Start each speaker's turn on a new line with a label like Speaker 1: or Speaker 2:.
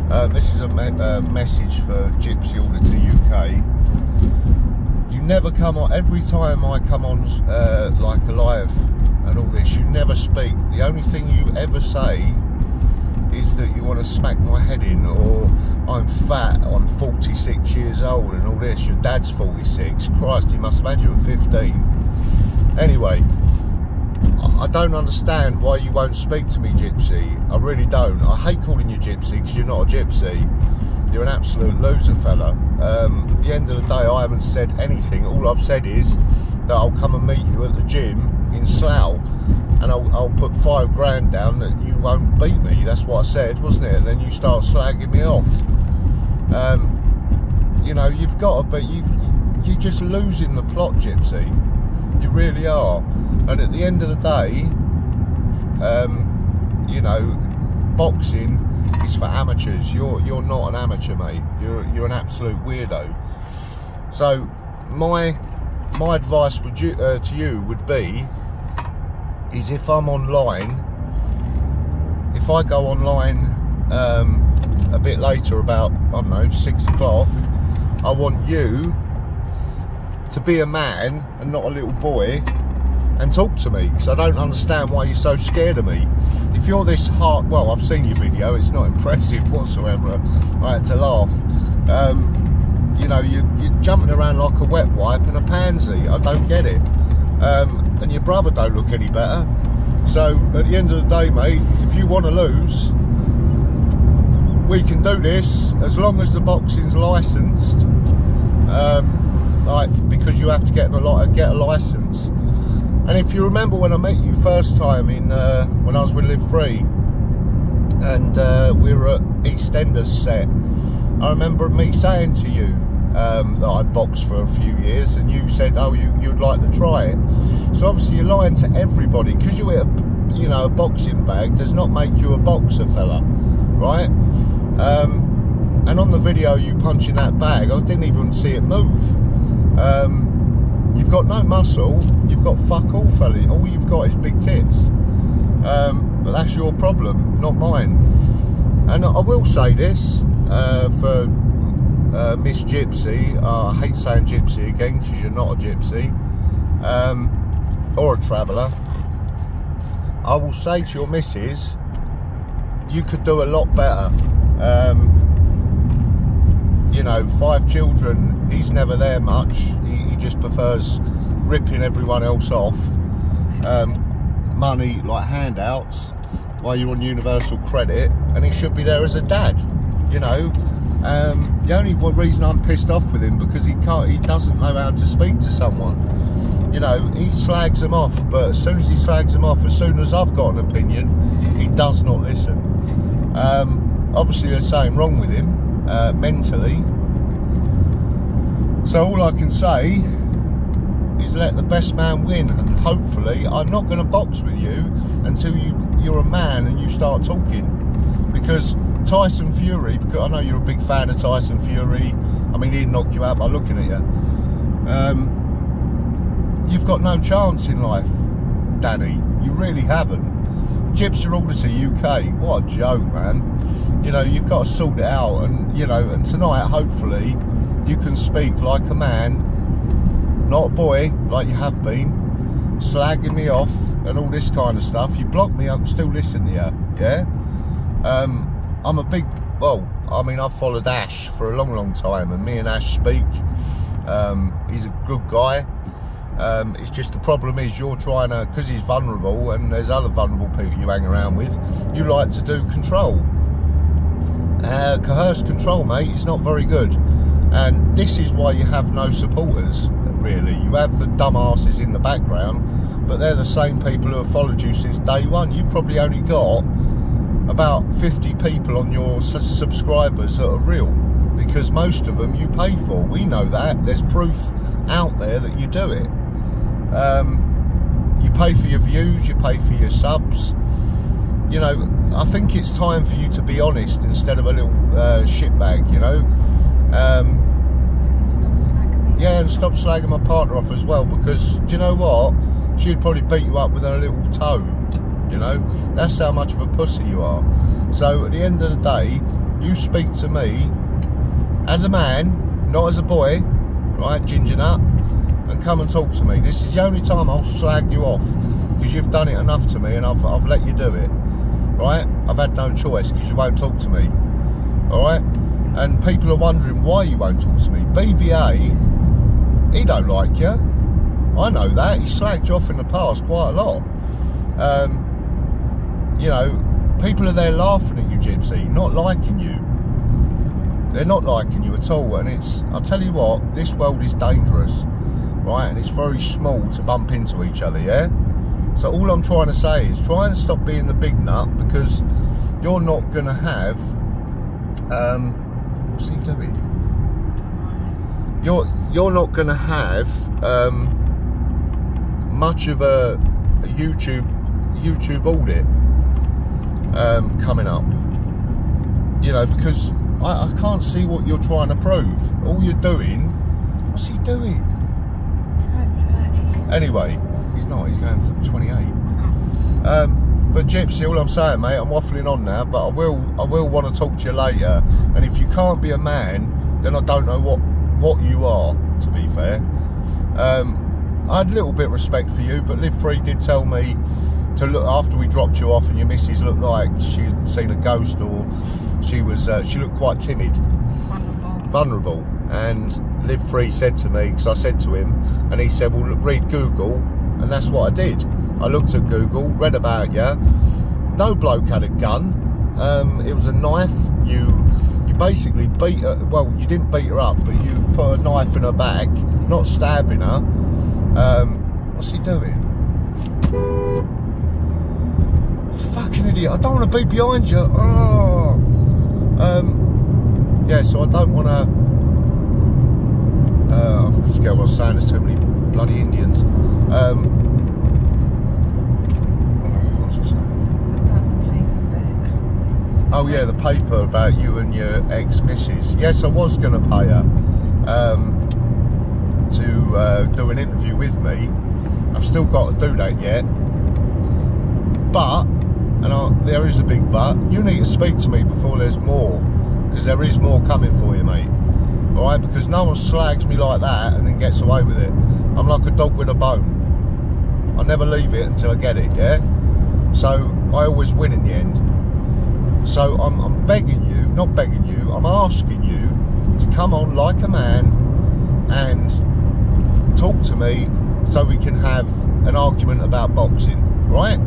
Speaker 1: This is a message for Gypsy Auditor UK. You never come on, every time I come on like a live and all this, you never speak. The only thing you ever say is that you want to smack my head in, or I'm fat, I'm 46 years old and all this. Your dad's 46. Christ, he must have had you at 15. Anyway, I don't understand why you won't speak to me, Gypsy. I really don't. I hate calling you Gypsy because you're not a gypsy. You're an absolute loser, fella. At the end of the day, I haven't said anything. All I've said is that I'll come and meet you at the gym in Slough, and I'll put £5 down that you won't beat me. That's what I said, wasn't it? And then you start slagging me off. You know, you've got to, but you're just losing the plot, Gypsy. You really are. And at the end of the day, you know, boxing is for amateurs. You're not an amateur, mate. You're an absolute weirdo. So my advice would to you would be, is if I'm online, if I go online a bit later, about, I don't know, 6 o'clock, I want you to be a man and not a little boy and talk to me, because I don't understand why you're so scared of me. If you're this hard, well, I've seen your video, it's not impressive whatsoever. I had to laugh. You know, you're jumping around like a wet wipe and a pansy. I don't get it. And your brother don't look any better. So at the end of the day, mate, if you want to lose, we can do this as long as the boxing's licensed. Like, because you have to get a license. And if you remember when I met you first time in when I was with Live Free, and we were at EastEnders set, I remember me saying to you that I'd boxed for a few years, and you said, oh, you'd like to try it. So obviously you're lying to everybody, because you hit a boxing bag does not make you a boxer, fella, right? And on the video you punching that bag, I didn't even see it move. You've got no muscle, you've got fuck all, fella. All you've got is big tits. But that's your problem, not mine. And I will say this for Miss Gypsy. I hate saying gypsy again, because you're not a gypsy or a traveller. I will say to your missus, you could do a lot better. You know, 5 children, he's never there much. He just prefers ripping everyone else off. Money, like handouts, while you're on universal credit, and he should be there as a dad, you know. The only reason I'm pissed off with him, because he doesn't know how to speak to someone. You know, he slags them off, but as soon as he slags them off, as soon as I've got an opinion, he does not listen. Obviously there's something wrong with him mentally. So all I can say is let the best man win, and hopefully I'm not going to box with you until you're a man and you start talking. Because Tyson Fury, because I know you're a big fan of Tyson Fury, I mean, he'd knock you out by looking at you. You've got no chance in life, Danny. You really haven't. Gypsy Auditor UK, what a joke, man. You know, you've got to sort it out, and you know, and tonight hopefully you can speak like a man, not a boy like you have been, slagging me off and all this kind of stuff. You block me, I can still listen to you, yeah? I'm a big, well, I mean, I've followed Ash for a long time, and me and Ash speak. He's a good guy. It's just the problem is you're trying to, because he's vulnerable and there's other vulnerable people you hang around with, you like to do control. Coerced control, mate, is not very good. And this is why you have no supporters, really. You have the dumbasses in the background, but they're the same people who have followed you since day one. You've probably only got about 50 people on your subscribers that are real, because most of them you pay for. We know that. There's proof out there that you do it. You pay for your views, you pay for your subs. You know, I think it's time for you to be honest instead of a little shitbag, you know. Yeah, and stop slagging my partner off as well, because do you know what? She'd probably beat you up with her little toe, you know. That's how much of a pussy you are. So at the end of the day, you speak to me as a man, not as a boy, right, ginger nut, and come and talk to me. This is the only time I'll slag you off, because you've done it enough to me and I've let you do it, right? I've had no choice because you won't talk to me, all right? And people are wondering why you won't talk to me. BBA, he don't like you. I know that. He slagged you off in the past quite a lot. You know, people are there laughing at you, Gypsy, not liking you. They're not liking you at all. And it's, I'll tell you what, this world is dangerous, right? And it's very small to bump into each other, yeah? So all I'm trying to say is try and stop being the big nut, because you're not going to have... what's he doing? You're not going to have much of a YouTube audit coming up, you know, because I can't see what you're trying to prove. All you're doing, what's he doing?
Speaker 2: He's going 30.
Speaker 1: Anyway, he's not, he's going 28. But Gypsy, all I'm saying, mate, I'm waffling on now, but I will want to talk to you later. And if you can't be a man, then I don't know what you are, to be fair. I had a little bit of respect for you, but Live Free did tell me to look, after we dropped you off and your missus looked like she had seen a ghost, or she looked quite timid. Vulnerable. And Live Free said to me, because I said to him, and he said, well, look, read Google, and that's what I did. I looked at Google, read about you. No bloke had a gun. It was a knife. You basically beat her, well, you didn't beat her up, but you put a knife in her back, not stabbing her. What's he doing? Fucking idiot, I don't want to be behind you. Oh. Yeah, so I don't want to, I forget what I was saying, there's too many bloody Indians. What was I saying? Oh yeah, the paper about you and your ex-missus. Yes, I was going to pay her to do an interview with me. I've still got to do that yet. But, and there is a big but, you need to speak to me before there's more. Because there is more coming for you, mate. Alright, because no one slags me like that and then gets away with it. I'm like a dog with a bone. I never leave it until I get it, yeah? So, I always win in the end. So, I'm begging you, not begging you, I'm asking you to come on like a man and talk to me so we can have an argument about boxing, right?